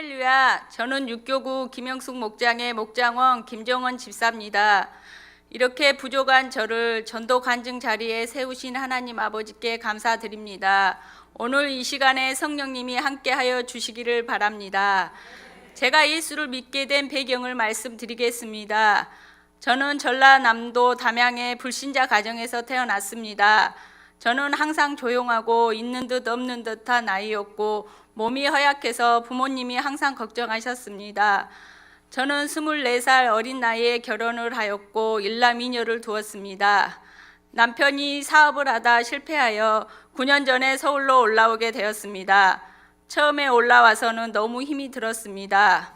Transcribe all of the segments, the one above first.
할렐루야. 저는 육교구 김영숙 목장의 목장원 김정원 집사입니다. 이렇게 부족한 저를 전도 간증 자리에 세우신 하나님 아버지께 감사드립니다. 오늘 이 시간에 성령님이 함께하여 주시기를 바랍니다. 제가 예수를 믿게 된 배경을 말씀드리겠습니다. 저는 전라남도 담양의 불신자 가정에서 태어났습니다. 저는 항상 조용하고 있는 듯 없는 듯한 아이였고 몸이 허약해서 부모님이 항상 걱정하셨습니다. 저는 24살 어린 나이에 결혼을 하였고 일남이녀를 두었습니다. 남편이 사업을 하다 실패하여 9년 전에 서울로 올라오게 되었습니다. 처음에 올라와서는 너무 힘이 들었습니다.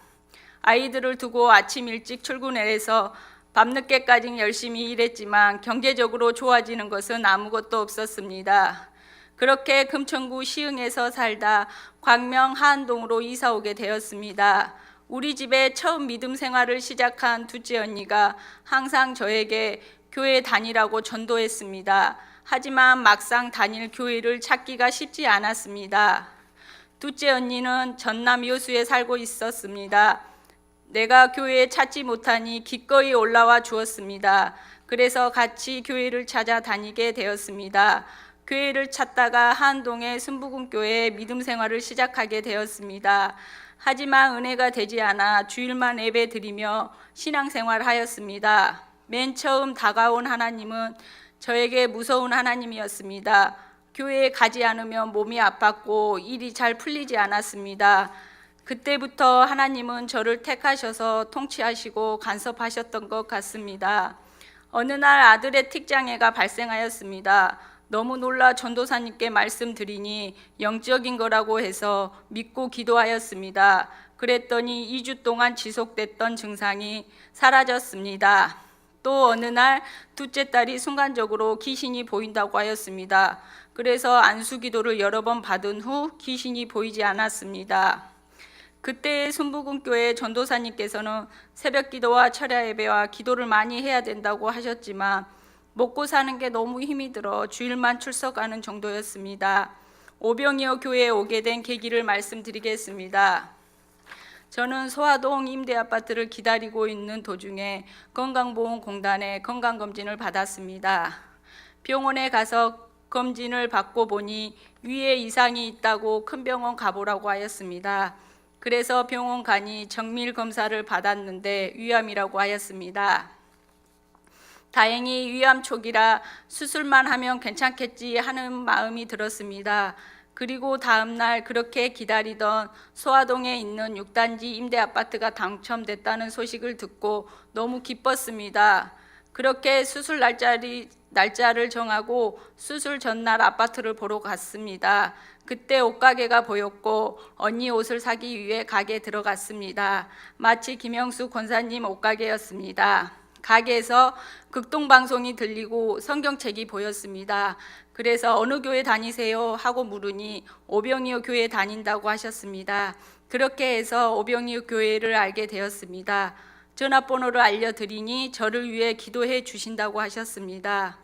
아이들을 두고 아침 일찍 출근해서 밤늦게까지 열심히 일했지만 경제적으로 좋아지는 것은 아무것도 없었습니다. 그렇게 금천구 시흥에서 살다 광명 하안동으로 이사 오게 되었습니다. 우리 집에 처음 믿음 생활을 시작한 둘째 언니가 항상 저에게 교회 다니라고 전도했습니다. 하지만 막상 다닐 교회를 찾기가 쉽지 않았습니다. 둘째 언니는 전남 여수에 살고 있었습니다. 내가 교회에 찾지 못하니 기꺼이 올라와 주었습니다. 그래서 같이 교회를 찾아 다니게 되었습니다. 교회를 찾다가 하안동의 순복음교회에 믿음 생활을 시작하게 되었습니다. 하지만 은혜가 되지 않아 주일만 예배 드리며 신앙생활을 하였습니다. 맨 처음 다가온 하나님은 저에게 무서운 하나님이었습니다. 교회에 가지 않으면 몸이 아팠고 일이 잘 풀리지 않았습니다. 그때부터 하나님은 저를 택하셔서 통치하시고 간섭하셨던 것 같습니다. 어느 날 아들의 틱장애가 발생하였습니다. 너무 놀라 전도사님께 말씀드리니 영적인 거라고 해서 믿고 기도하였습니다. 그랬더니 2주 동안 지속됐던 증상이 사라졌습니다. 또 어느 날 둘째 딸이 순간적으로 귀신이 보인다고 하였습니다. 그래서 안수기도를 여러 번 받은 후 귀신이 보이지 않았습니다. 그때 순복음교회 전도사님께서는 새벽기도와 철야 예배와 기도를 많이 해야 된다고 하셨지만 먹고 사는 게 너무 힘이 들어 주일만 출석하는 정도였습니다. 오병이어 교회에 오게 된 계기를 말씀드리겠습니다. 저는 소화동 임대아파트를 기다리고 있는 도중에 건강보험공단에 건강검진을 받았습니다. 병원에 가서 검진을 받고 보니 위에 이상이 있다고 큰 병원 가보라고 하였습니다. 그래서 병원 가니 정밀 검사를 받았는데 위암이라고 하였습니다. 다행히 위암 초기라 수술만 하면 괜찮겠지 하는 마음이 들었습니다. 그리고 다음 날 그렇게 기다리던 소화동에 있는 6단지 임대아파트가 당첨됐다는 소식을 듣고 너무 기뻤습니다. 그렇게 수술 날짜를 정하고 수술 전날 아파트를 보러 갔습니다. 그때 옷가게가 보였고 언니 옷을 사기 위해 가게에 들어갔습니다. 마치 김영수 권사님 옷가게였습니다. 가게에서 극동방송이 들리고 성경책이 보였습니다. 그래서 어느 교회 다니세요? 하고 물으니 오병이어 교회 다닌다고 하셨습니다. 그렇게 해서 오병이어 교회를 알게 되었습니다. 전화번호를 알려드리니 저를 위해 기도해 주신다고 하셨습니다.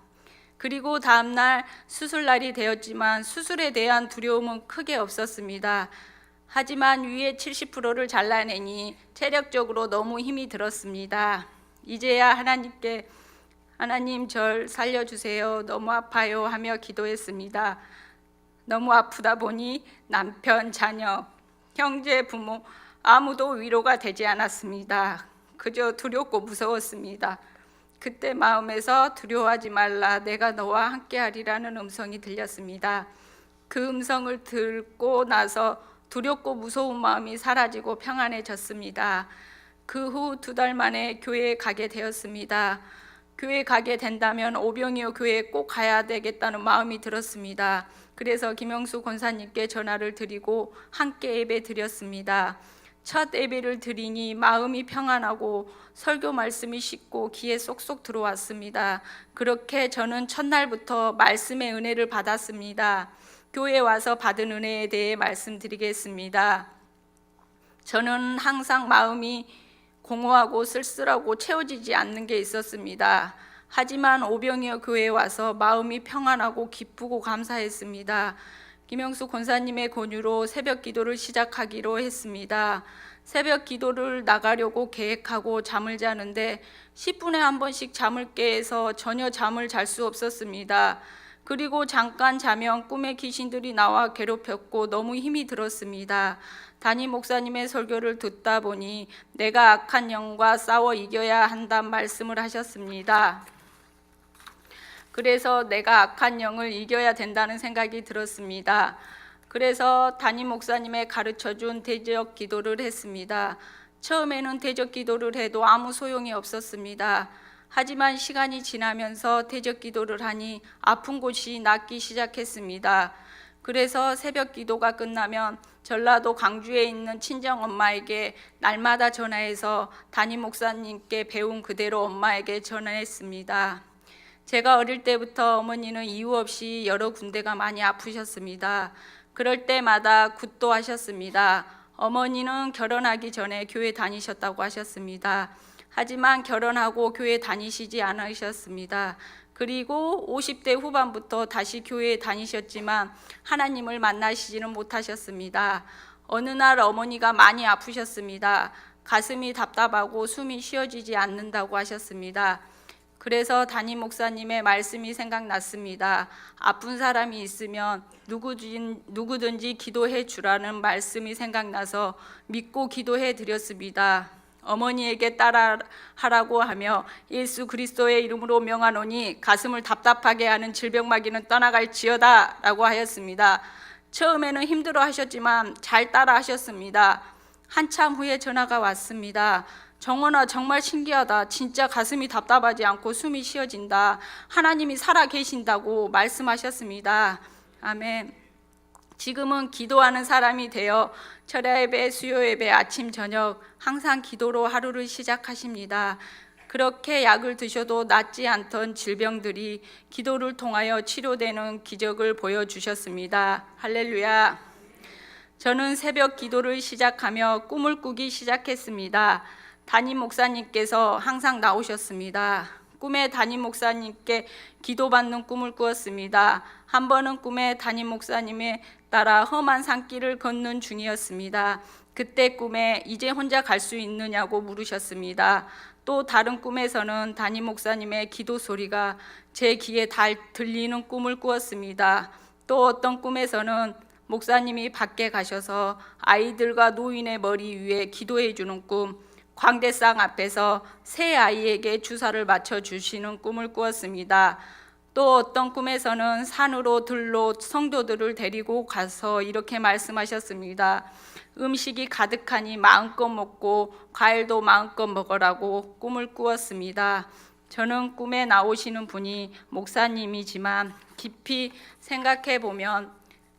그리고 다음날 수술날이 되었지만 수술에 대한 두려움은 크게 없었습니다. 하지만 위에 70%를 잘라내니 체력적으로 너무 힘이 들었습니다. 이제야 하나님께 하나님 절 살려주세요. 너무 아파요 하며 기도했습니다. 너무 아프다 보니 남편, 자녀, 형제, 부모 아무도 위로가 되지 않았습니다. 그저 두렵고 무서웠습니다. 그때 마음에서 두려워하지 말라 내가 너와 함께하리라는 음성이 들렸습니다. 그 음성을 듣고 나서 두렵고 무서운 마음이 사라지고 평안해졌습니다. 그 후 2달 만에 교회에 가게 되었습니다. 교회에 가게 된다면 오병이어 교회에 꼭 가야 되겠다는 마음이 들었습니다. 그래서 김영수 권사님께 전화를 드리고 함께 예배 드렸습니다. 첫 예배를 드리니 마음이 평안하고 설교 말씀이 쉽고 귀에 쏙쏙 들어왔습니다. 그렇게 저는 첫날부터 말씀의 은혜를 받았습니다. 교회에 와서 받은 은혜에 대해 말씀드리겠습니다. 저는 항상 마음이 공허하고 쓸쓸하고 채워지지 않는 게 있었습니다. 하지만 오병이어 교회에 와서 마음이 평안하고 기쁘고 감사했습니다. 김영숙 권사님의 권유로 새벽 기도를 시작하기로 했습니다. 새벽 기도를 나가려고 계획하고 잠을 자는데 10분에 한 번씩 잠을 깨서 전혀 잠을 잘 수 없었습니다. 그리고 잠깐 자면 꿈에 귀신들이 나와 괴롭혔고 너무 힘이 들었습니다. 담임 목사님의 설교를 듣다 보니 내가 악한 영과 싸워 이겨야 한다는 말씀을 하셨습니다. 그래서 내가 악한 영을 이겨야 된다는 생각이 들었습니다. 그래서 담임 목사님의 가르쳐준 대적 기도를 했습니다. 처음에는 대적 기도를 해도 아무 소용이 없었습니다. 하지만 시간이 지나면서 대적 기도를 하니 아픈 곳이 낫기 시작했습니다. 그래서 새벽 기도가 끝나면 전라도 광주에 있는 친정 엄마에게 날마다 전화해서 담임 목사님께 배운 그대로 엄마에게 전화했습니다. 제가 어릴 때부터 어머니는 이유 없이 여러 군데가 많이 아프셨습니다. 그럴 때마다 굿도하셨습니다. 어머니는 결혼하기 전에 교회 다니셨다고 하셨습니다. 하지만 결혼하고 교회 다니시지 않으셨습니다. 그리고 50대 후반부터 다시 교회에 다니셨지만 하나님을 만나시지는 못하셨습니다. 어느 날 어머니가 많이 아프셨습니다. 가슴이 답답하고 숨이 쉬어지지 않는다고 하셨습니다. 그래서 담임 목사님의 말씀이 생각났습니다. 아픈 사람이 있으면 누구든지 기도해 주라는 말씀이 생각나서 믿고 기도해 드렸습니다. 어머니에게 따라하라고 하며 예수 그리스도의 이름으로 명하노니 가슴을 답답하게 하는 질병마귀는 떠나갈지어다 라고 하였습니다. 처음에는 힘들어 하셨지만 잘 따라 하셨습니다. 한참 후에 전화가 왔습니다. 정원아, 정말 신기하다. 진짜 가슴이 답답하지 않고 숨이 쉬어진다. 하나님이 살아 계신다고 말씀하셨습니다. 아멘. 지금은 기도하는 사람이 되어 철야 예배, 수요 예배, 아침, 저녁 항상 기도로 하루를 시작하십니다. 그렇게 약을 드셔도 낫지 않던 질병들이 기도를 통하여 치료되는 기적을 보여주셨습니다. 할렐루야. 저는 새벽 기도를 시작하며 꿈을 꾸기 시작했습니다. 담임 목사님께서 항상 나오셨습니다. 꿈에 담임 목사님께 기도받는 꿈을 꾸었습니다. 한 번은 꿈에 담임 목사님에 따라 험한 산길을 걷는 중이었습니다. 그때 꿈에 이제 혼자 갈 수 있느냐고 물으셨습니다. 또 다른 꿈에서는 담임 목사님의 기도 소리가 제 귀에 달 들리는 꿈을 꾸었습니다. 또 어떤 꿈에서는 목사님이 밖에 가셔서 아이들과 노인의 머리 위에 기도해 주는 꿈, 광대상 앞에서 새 아이에게 주사를 맞춰 주시는 꿈을 꾸었습니다. 또 어떤 꿈에서는 산으로 들로 성도들을 데리고 가서 이렇게 말씀하셨습니다. 음식이 가득하니 마음껏 먹고 과일도 마음껏 먹으라고 꿈을 꾸었습니다. 저는 꿈에 나오시는 분이 목사님이지만 깊이 생각해 보면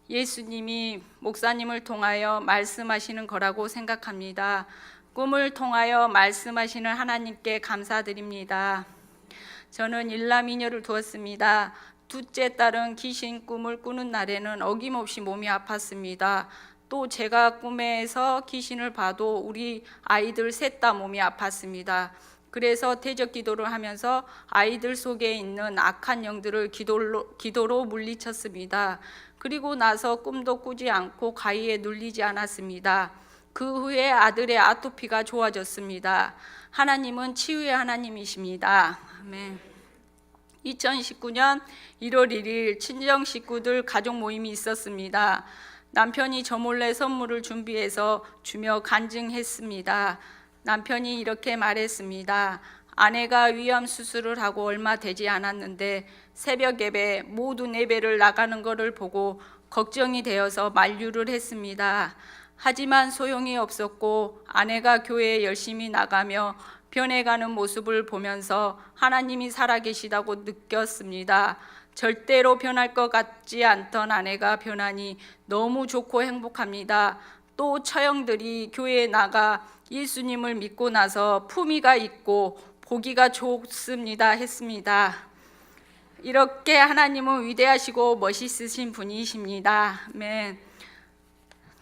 예수님이 목사님을 통하여 말씀하시는 거라고 생각합니다. 꿈을 통하여 말씀하시는 하나님께 감사드립니다. 저는 일남이녀를 두었습니다. 둘째 딸은 귀신 꿈을 꾸는 날에는 어김없이 몸이 아팠습니다. 또 제가 꿈에서 귀신을 봐도 우리 아이들 셋 다 몸이 아팠습니다. 그래서 대적 기도를 하면서 아이들 속에 있는 악한 영들을 기도로 물리쳤습니다. 그리고 나서 꿈도 꾸지 않고 가위에 눌리지 않았습니다. 그 후에 아들의 아토피가 좋아졌습니다. 하나님은 치유의 하나님이십니다. 아멘. 2019년 1월 1일 친정 식구들 가족 모임이 있었습니다. 남편이 저 몰래 선물을 준비해서 주며 간증했습니다. 남편이 이렇게 말했습니다. 아내가 위암 수술을 하고 얼마 되지 않았는데 새벽 예배 모두 예배를 나가는 것을 보고 걱정이 되어서 만류를 했습니다. 하지만 소용이 없었고 아내가 교회에 열심히 나가며 변해가는 모습을 보면서 하나님이 살아계시다고 느꼈습니다. 절대로 변할 것 같지 않던 아내가 변하니 너무 좋고 행복합니다. 또 처형들이 교회에 나가 예수님을 믿고 나서 품위가 있고 보기가 좋습니다 했습니다. 이렇게 하나님은 위대하시고 멋있으신 분이십니다. 아멘.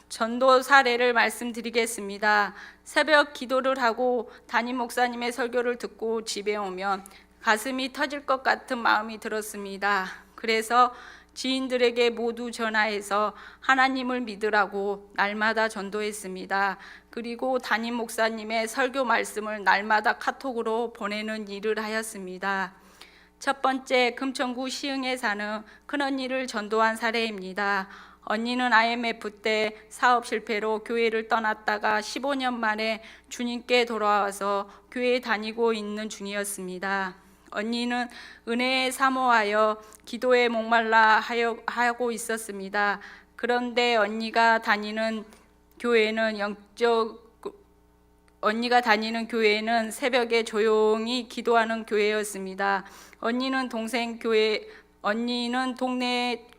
전도 사례를 말씀드리겠습니다. 새벽 기도를 하고 담임 목사님의 설교를 듣고 집에 오면 가슴이 터질 것 같은 마음이 들었습니다. 그래서 지인들에게 모두 전화해서 하나님을 믿으라고 날마다 전도했습니다. 그리고 담임 목사님의 설교 말씀을 날마다 카톡으로 보내는 일을 하였습니다. 첫 번째, 금천구 시흥에 사는 큰언니를 전도한 사례입니다. 언니는 IMF 때 사업 실패로 교회를 떠났다가 15년 만에 주님께 돌아와서 교회에 다니고 있는 중이었습니다. 언니는 은혜에 사모하여 기도에 목말라 하고 있었습니다. 그런데 언니가 다니는 교회는 새벽에 조용히 기도하는 교회였습니다. 언니는 동네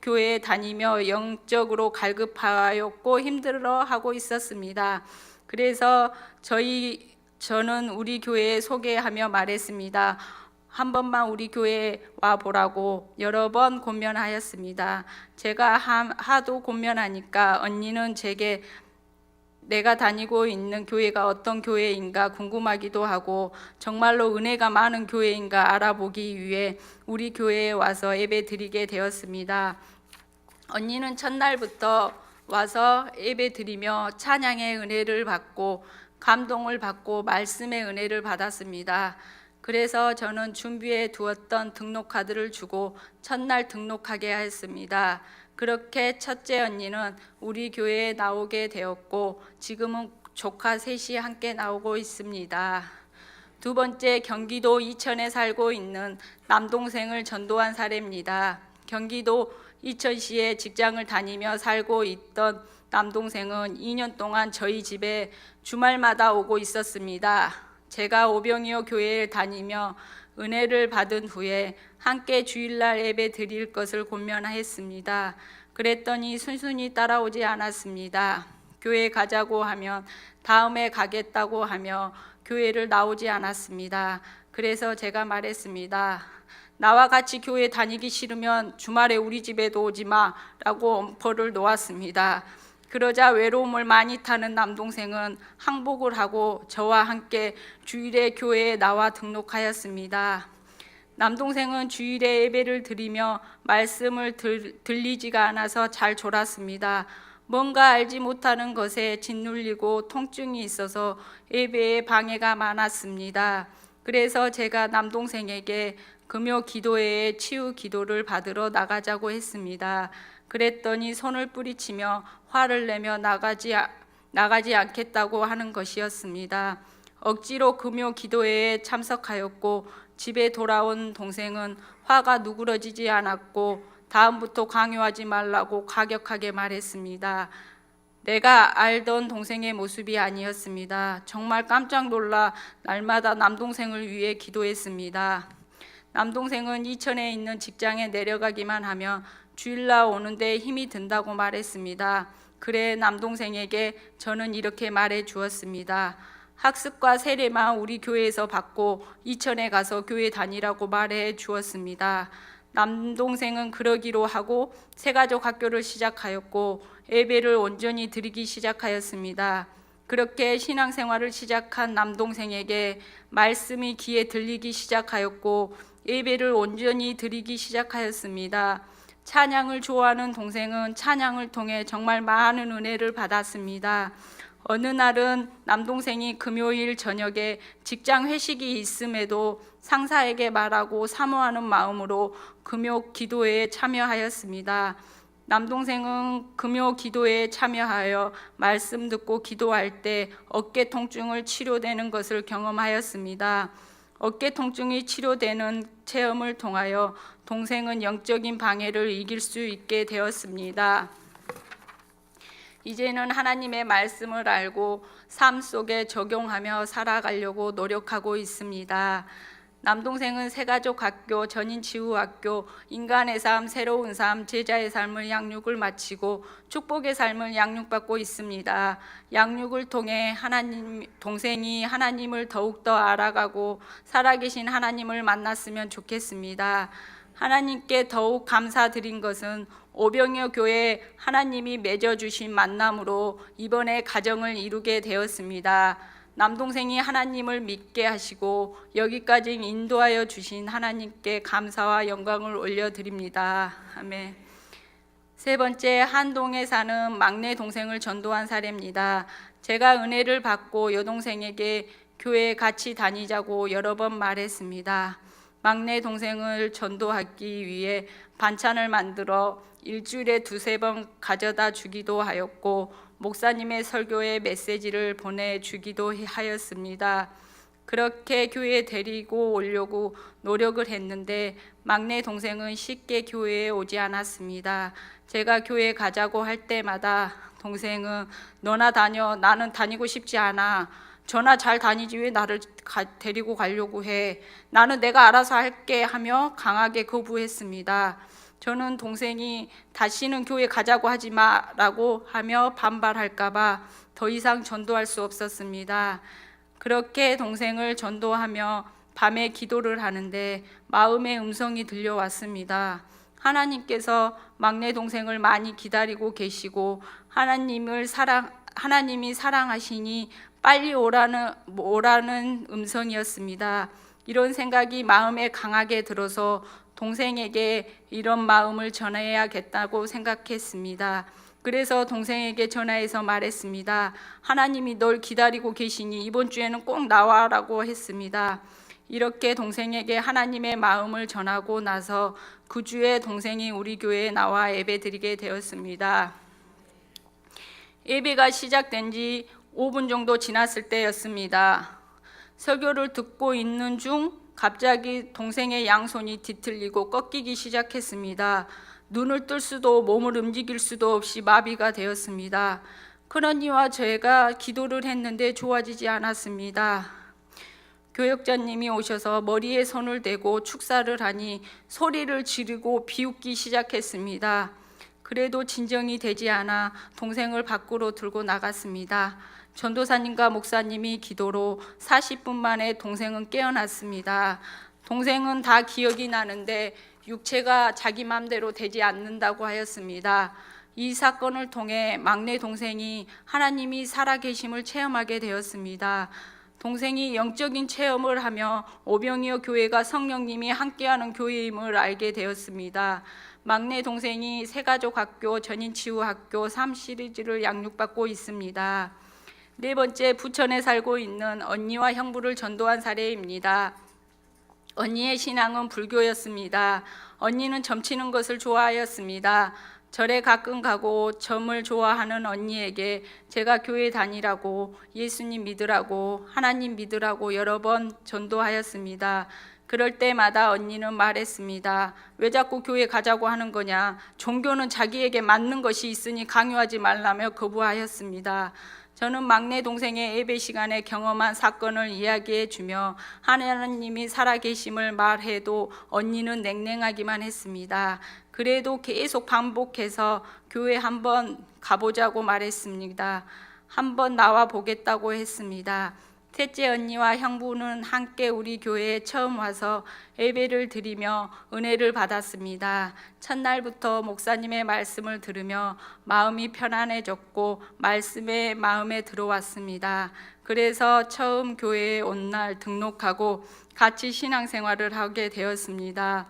교회에 다니며 영적으로 갈급하였고 힘들어하고 있었습니다. 그래서 저는 우리 교회에 소개하며 말했습니다. 한 번만 우리 교회에 와보라고 여러 번 권면하였습니다. 제가 하도 권면하니까 언니는 제게 내가 다니고 있는 교회가 어떤 교회인가 궁금하기도 하고 정말로 은혜가 많은 교회인가 알아보기 위해 우리 교회에 와서 예배 드리게 되었습니다. 언니는 첫날부터 와서 예배 드리며 찬양의 은혜를 받고 감동을 받고 말씀의 은혜를 받았습니다. 그래서 저는 준비해 두었던 등록카드를 주고 첫날 등록하게 하였습니다. 그렇게 첫째 언니는 우리 교회에 나오게 되었고 지금은 조카 셋이 함께 나오고 있습니다. 두 번째, 경기도 이천에 살고 있는 남동생을 전도한 사례입니다. 경기도 이천시에 직장을 다니며 살고 있던 남동생은 2년 동안 저희 집에 주말마다 오고 있었습니다. 제가 오병이어 교회에 다니며 은혜를 받은 후에 함께 주일날 예배 드릴 것을 권면했습니다. 그랬더니 순순히 따라오지 않았습니다. 교회 가자고 하면 다음에 가겠다고 하며 교회를 나오지 않았습니다. 그래서 제가 말했습니다. 나와 같이 교회 다니기 싫으면 주말에 우리 집에도 오지 마라고 엄포를 놓았습니다. 그러자 외로움을 많이 타는 남동생은 항복을 하고 저와 함께 주일에 교회에 나와 등록하였습니다. 남동생은 주일에 예배를 드리며 말씀을 들리지가 않아서 잘 졸았습니다. 뭔가 알지 못하는 것에 짓눌리고 통증이 있어서 예배에 방해가 많았습니다. 그래서 제가 남동생에게 금요 기도회에 치유 기도를 받으러 나가자고 했습니다. 그랬더니 손을 뿌리치며 화를 내며 나가지 않겠다고 하는 것이었습니다. 억지로 금요 기도회에 참석하였고 집에 돌아온 동생은 화가 누그러지지 않았고 다음부터 강요하지 말라고 가격하게 말했습니다. 내가 알던 동생의 모습이 아니었습니다. 정말 깜짝 놀라 날마다 남동생을 위해 기도했습니다. 남동생은 이천에 있는 직장에 내려가기만 하면 주일날 오는데 힘이 든다고 말했습니다. 그래 남동생에게 저는 이렇게 말해 주었습니다. 학습과 세례만 우리 교회에서 받고 이천에 가서 교회 다니라고 말해 주었습니다. 남동생은 그러기로 하고 새가족 학교를 시작하였고 예배를 온전히 드리기 시작하였습니다. 그렇게 신앙생활을 시작한 남동생에게 말씀이 귀에 들리기 시작하였고 예배를 온전히 드리기 시작하였습니다. 찬양을 좋아하는 동생은 찬양을 통해 정말 많은 은혜를 받았습니다. 어느 날은 남동생이 금요일 저녁에 직장 회식이 있음에도 상사에게 말하고 사모하는 마음으로 금요 기도회에 참여하였습니다. 남동생은 금요 기도회에 참여하여 말씀 듣고 기도할 때 어깨 통증을 치료되는 것을 경험하였습니다. 어깨 통증이 치료되는 체험을 통하여 동생은 영적인 방해를 이길 수 있게 되었습니다. 이제는 하나님의 말씀을 알고 삶 속에 적용하며 살아가려고 노력하고 있습니다. 남동생은 새가족 학교, 전인치유학교, 인간의 삶, 새로운 삶, 제자의 삶을 양육을 마치고 축복의 삶을 양육받고 있습니다. 양육을 통해 동생이 하나님을 더욱더 알아가고 살아계신 하나님을 만났으면 좋겠습니다. 하나님께 더욱 감사드린 것은 오병이어 교회 하나님이 맺어주신 만남으로 이번에 가정을 이루게 되었습니다. 남동생이 하나님을 믿게 하시고 여기까지 인도하여 주신 하나님께 감사와 영광을 올려드립니다. 아멘. 세 번째, 한동에 사는 막내 동생을 전도한 사례입니다. 제가 은혜를 받고 여동생에게 교회에 같이 다니자고 여러 번 말했습니다. 막내 동생을 전도하기 위해 반찬을 만들어 일주일에 두세 번 가져다 주기도 하였고, 목사님의 설교에 메시지를 보내주기도 하였습니다. 그렇게 교회에 데리고 오려고 노력을 했는데 막내 동생은 쉽게 교회에 오지 않았습니다. 제가 교회에 가자고 할 때마다 동생은 너나 다녀, 나는 다니고 싶지 않아. 저나 잘 다니지 왜 나를 데리고 가려고 해. 나는 내가 알아서 할게 하며 강하게 거부했습니다. 저는 동생이 다시는 교회 가자고 하지 마라고 하며 반발할까 봐 더 이상 전도할 수 없었습니다. 그렇게 동생을 전도하며 밤에 기도를 하는데 마음의 음성이 들려왔습니다. 하나님께서 막내 동생을 많이 기다리고 계시고 하나님이 사랑하시니 빨리 오라는 음성이었습니다. 이런 생각이 마음에 강하게 들어서 동생에게 이런 마음을 전해야겠다고 생각했습니다. 그래서 동생에게 전화해서 말했습니다. 하나님이 널 기다리고 계시니 이번 주에는 꼭 나와라고 했습니다. 이렇게 동생에게 하나님의 마음을 전하고 나서 그 주에 동생이 우리 교회에 나와 예배드리게 되었습니다. 예배가 시작된 지 5분 정도 지났을 때였습니다. 설교를 듣고 있는 중 갑자기 동생의 양손이 뒤틀리고 꺾이기 시작했습니다. 눈을 뜰 수도 몸을 움직일 수도 없이 마비가 되었습니다. 큰언니와 제가 기도를 했는데 좋아지지 않았습니다. 교역자님이 오셔서 머리에 손을 대고 축사를 하니 소리를 지르고 비웃기 시작했습니다. 그래도 진정이 되지 않아 동생을 밖으로 들고 나갔습니다. 전도사님과 목사님이 기도로 40분 만에 동생은 깨어났습니다. 동생은 다 기억이 나는데 육체가 자기 맘대로 되지 않는다고 하였습니다. 이 사건을 통해 막내 동생이 하나님이 살아계심을 체험하게 되었습니다. 동생이 영적인 체험을 하며 오병이어 교회가 성령님이 함께하는 교회임을 알게 되었습니다. 막내 동생이 새가족학교, 전인치유학교 3시리즈를 양육받고 있습니다. 네 번째, 부천에 살고 있는 언니와 형부를 전도한 사례입니다. 언니의 신앙은 불교였습니다. 언니는 점치는 것을 좋아하였습니다. 절에 가끔 가고 점을 좋아하는 언니에게 제가 교회 다니라고, 예수님 믿으라고, 하나님 믿으라고 여러 번 전도하였습니다. 그럴 때마다 언니는 말했습니다. 왜 자꾸 교회 가자고 하는 거냐? 종교는 자기에게 맞는 것이 있으니 강요하지 말라며 거부하였습니다. 저는 막내 동생의 예배 시간에 경험한 사건을 이야기해 주며 하나님이 살아계심을 말해도 언니는 냉랭하기만 했습니다. 그래도 계속 반복해서 교회 한번 가보자고 말했습니다. 한번 나와 보겠다고 했습니다. 셋째 언니와 형부는 함께 우리 교회에 처음 와서 예배를 드리며 은혜를 받았습니다. 첫날부터 목사님의 말씀을 들으며 마음이 편안해졌고 말씀에 마음에 들어왔습니다. 그래서 처음 교회에 온 날 등록하고 같이 신앙생활을 하게 되었습니다.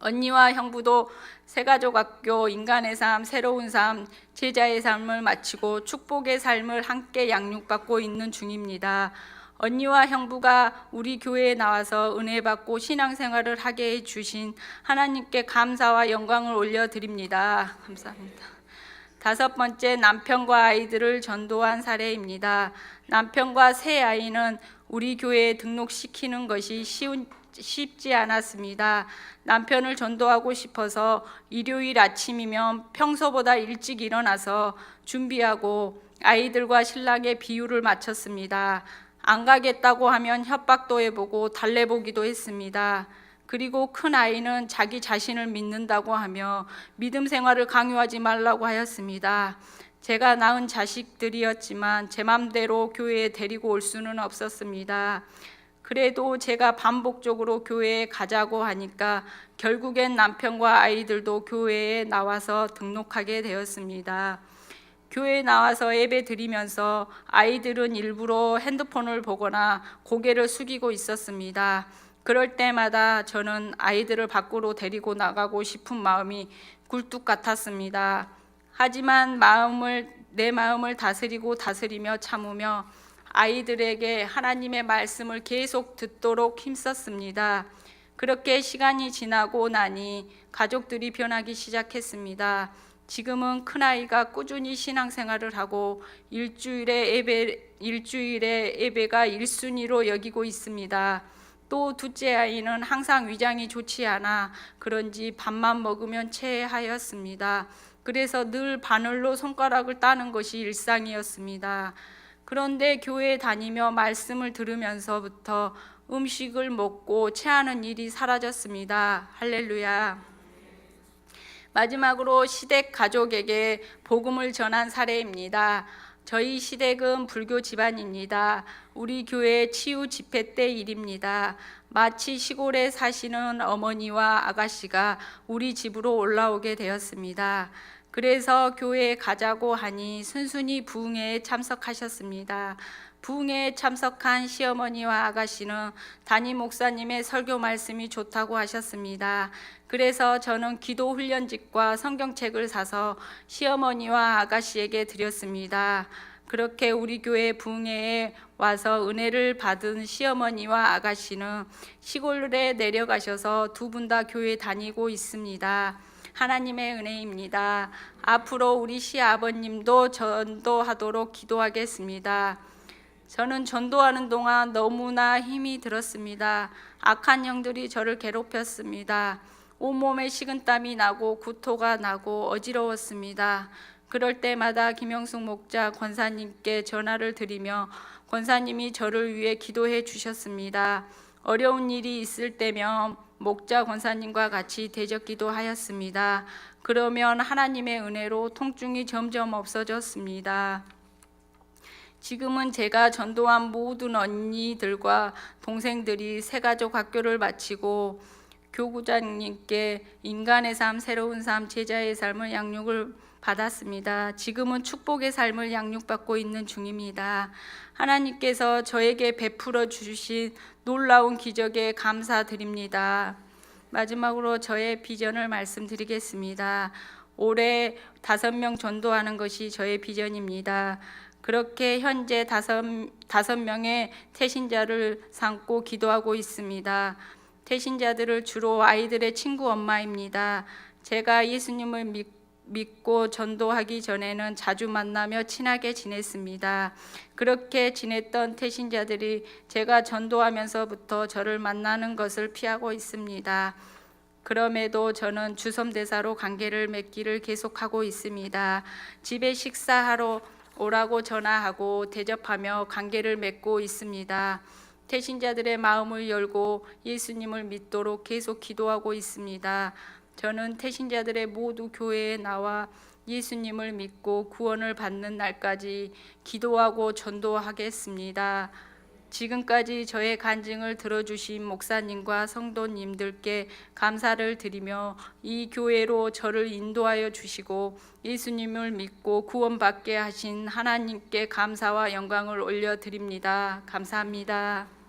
언니와 형부도 새가족학교, 인간의 삶, 새로운 삶, 제자의 삶을 마치고 축복의 삶을 함께 양육받고 있는 중입니다. 언니와 형부가 우리 교회에 나와서 은혜 받고 신앙생활을 하게 해주신 하나님께 감사와 영광을 올려드립니다. 감사합니다. 다섯 번째, 남편과 아이들을 전도한 사례입니다. 남편과 새 아이는 우리 교회에 등록시키는 것이 쉽지 않았습니다. 남편을 전도하고 싶어서 일요일 아침이면 평소보다 일찍 일어나서 준비하고 아이들과 신랑의 비유를 마쳤습니다. 안 가겠다고 하면 협박도 해보고 달래보기도 했습니다. 그리고 큰 아이는 자기 자신을 믿는다고 하며 믿음 생활을 강요하지 말라고 하였습니다. 제가 낳은 자식들이었지만 제 맘대로 교회에 데리고 올 수는 없었습니다. 그래도 제가 반복적으로 교회에 가자고 하니까 결국엔 남편과 아이들도 교회에 나와서 등록하게 되었습니다. 교회에 나와서 예배 드리면서 아이들은 일부러 핸드폰을 보거나 고개를 숙이고 있었습니다. 그럴 때마다 저는 아이들을 밖으로 데리고 나가고 싶은 마음이 굴뚝 같았습니다. 하지만 내 마음을 다스리며 참으며 아이들에게 하나님의 말씀을 계속 듣도록 힘썼습니다. 그렇게 시간이 지나고 나니 가족들이 변하기 시작했습니다. 지금은 큰아이가 꾸준히 신앙생활을 하고 일주일에 예배가 1순위로 여기고 있습니다. 또 둘째 아이는 항상 위장이 좋지 않아 그런지 밥만 먹으면 체하였습니다. 그래서 늘 바늘로 손가락을 따는 것이 일상이었습니다. 그런데 교회에 다니며 말씀을 들으면서부터 음식을 먹고 체하는 일이 사라졌습니다. 할렐루야. 마지막으로 시댁 가족에게 복음을 전한 사례입니다. 저희 시댁은 불교 집안입니다. 우리 교회 치유 집회 때 일입니다. 마치 시골에 사시는 어머니와 아가씨가 우리 집으로 올라오게 되었습니다. 그래서 교회에 가자고 하니 순순히 부흥회에 참석하셨습니다. 부흥회에 참석한 시어머니와 아가씨는 담임 목사님의 설교 말씀이 좋다고 하셨습니다. 그래서 저는 기도 훈련집과 성경책을 사서 시어머니와 아가씨에게 드렸습니다. 그렇게 우리 교회 부흥회에 와서 은혜를 받은 시어머니와 아가씨는 시골에 내려가셔서 두 분 다 교회 다니고 있습니다. 하나님의 은혜입니다. 앞으로 우리 시아버님도 전도하도록 기도하겠습니다. 저는 전도하는 동안 너무나 힘이 들었습니다. 악한 영들이 저를 괴롭혔습니다. 온몸에 식은땀이 나고 구토가 나고 어지러웠습니다. 그럴 때마다 김영숙 목자 권사님께 전화를 드리며 권사님이 저를 위해 기도해 주셨습니다. 어려운 일이 있을 때면 목자 권사님과 같이 대적기도 하였습니다. 그러면 하나님의 은혜로 통증이 점점 없어졌습니다. 지금은 제가 전도한 모든 언니들과 동생들이 새가족 학교를 마치고 교구장님께 인간의 삶, 새로운 삶, 제자의 삶을 양육을 받았습니다. 지금은 축복의 삶을 양육받고 있는 중입니다. 하나님께서 저에게 베풀어 주신 놀라운 기적에 감사드립니다. 마지막으로 저의 비전을 말씀드리겠습니다. 올해 5명 전도하는 것이 저의 비전입니다. 그렇게 현재 5명의 태신자를 삼고 기도하고 있습니다. 태신자들을 주로 아이들의 친구 엄마입니다. 제가 예수님을 믿고 전도하기 전에는 자주 만나며 친하게 지냈습니다. 그렇게 지냈던 태신자들이 제가 전도하면서부터 저를 만나는 것을 피하고 있습니다. 그럼에도 저는 주섬대사로 관계를 맺기를 계속하고 있습니다. 집에 식사하러 오라고 전화하고 대접하며 관계를 맺고 있습니다. 태신자들의 마음을 열고 예수님을 믿도록 계속 기도하고 있습니다. 저는 태신자들의 모두 교회에 나와 예수님을 믿고 구원을 받는 날까지 기도하고 전도하겠습니다. 지금까지 저의 간증을 들어주신 목사님과 성도님들께 감사를 드리며 이 교회로 저를 인도하여 주시고 예수님을 믿고 구원받게 하신 하나님께 감사와 영광을 올려드립니다. 감사합니다.